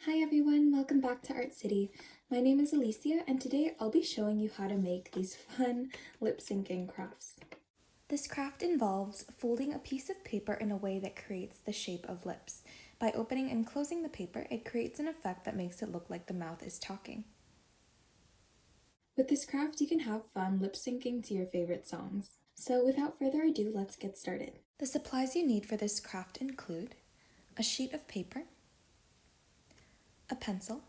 Hi everyone, welcome back to Art City. My name is Alicia and today I'll be showing you how to make these fun lip syncing crafts. This craft involves folding a piece of paper in a way that creates the shape of lips. By opening and closing the paper, it creates an effect that makes it look like the mouth is talking. With this craft, you can have fun lip syncing to your favorite songs. So without further ado, let's get started. The supplies you need for this craft include a sheet of paper, a pencil,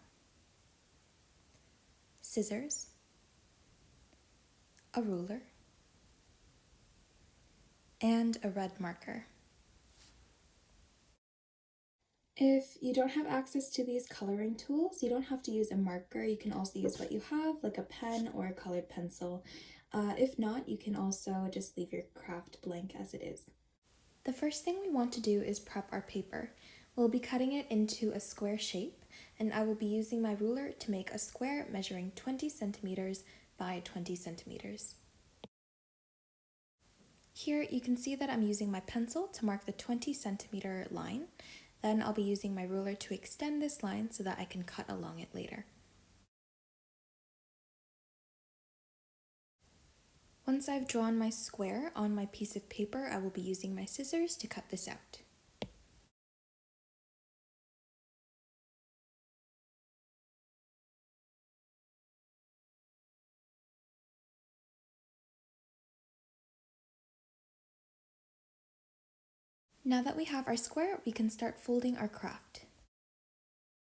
scissors, a ruler, and a red marker. If you don't have access to these coloring tools, you don't have to use a marker. You can also use what you have, like a pen or a colored pencil. If not, you can also just leave your craft blank as it is. The first thing we want to do is prep our paper. We'll be cutting it into a square shape, and I will be using my ruler to make a square measuring 20 centimeters by 20 centimeters. Here you can see that I'm using my pencil to mark the 20 centimeter line. Then I'll be using my ruler to extend this line so that I can cut along it later. Once I've drawn my square on my piece of paper, I will be using my scissors to cut this out. Now that we have our square, we can start folding our craft.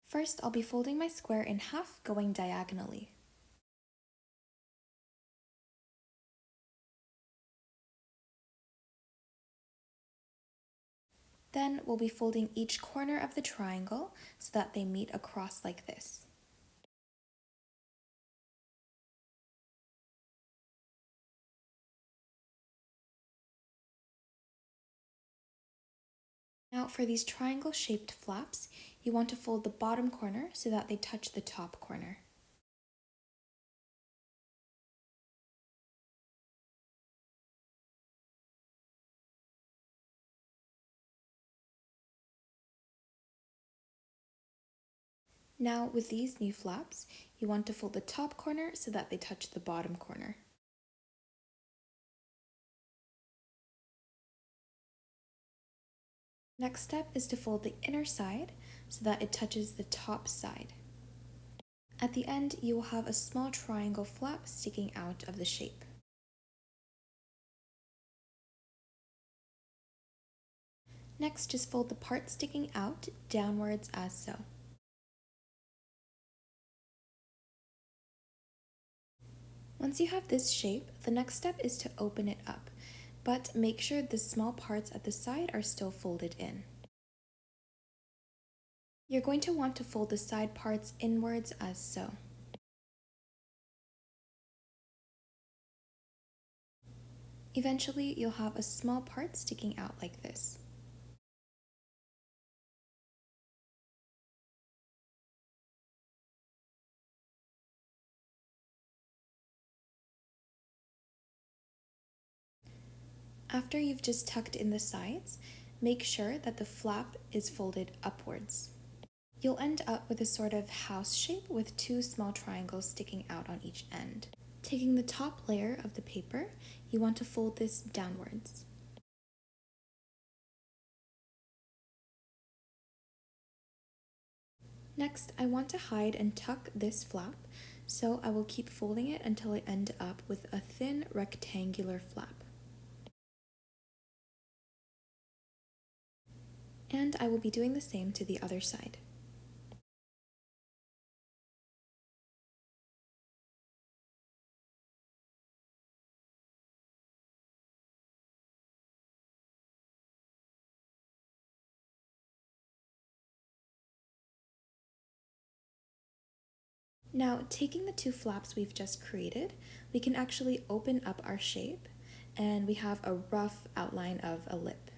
First, I'll be folding my square in half, going diagonally. Then we'll be folding each corner of the triangle so that they meet across like this. Now for these triangle-shaped flaps, you want to fold the bottom corner so that they touch the top corner. Now with these new flaps, you want to fold the top corner so that they touch the bottom corner. Next step is to fold the inner side so that it touches the top side. At the end, you will have a small triangle flap sticking out of the shape. Next, just fold the part sticking out downwards as so. Once you have this shape, the next step is to open it up, but make sure the small parts at the side are still folded in. You're going to want to fold the side parts inwards as so. Eventually, you'll have a small part sticking out like this. After you've just tucked in the sides, make sure that the flap is folded upwards. You'll end up with a sort of house shape with two small triangles sticking out on each end. Taking the top layer of the paper, you want to fold this downwards. Next, I want to hide and tuck this flap, so I will keep folding it until I end up with a thin rectangular flap. And I will be doing the same to the other side. Now, taking the two flaps we've just created, we can actually open up our shape and we have a rough outline of a lip.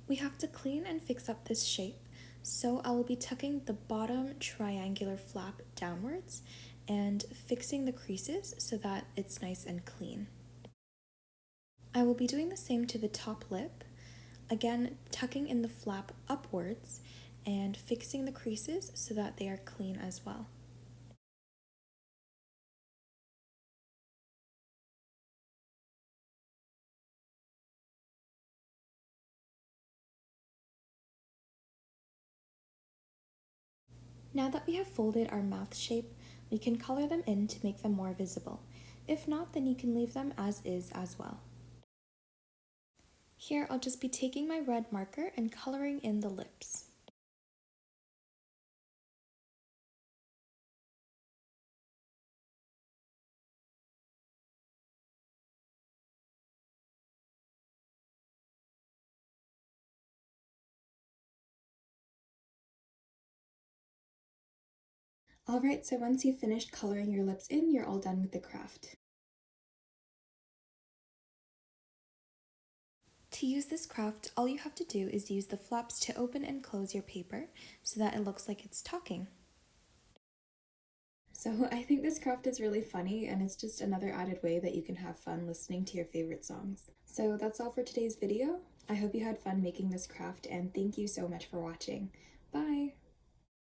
We have to clean and fix up this shape, so I will be tucking the bottom triangular flap downwards and fixing the creases so that it's nice and clean. I will be doing the same to the top lip, again tucking in the flap upwards and fixing the creases so that they are clean as well. Now that we have folded our mouth shape, we can color them in to make them more visible. If not, then you can leave them as is as well. Here, I'll just be taking my red marker and coloring in the lips. Alright, so once you've finished coloring your lips in, you're all done with the craft. To use this craft, all you have to do is use the flaps to open and close your paper so that it looks like it's talking. So I think this craft is really funny, and it's just another added way that you can have fun listening to your favorite songs. So that's all for today's video. I hope you had fun making this craft, and thank you so much for watching. Bye!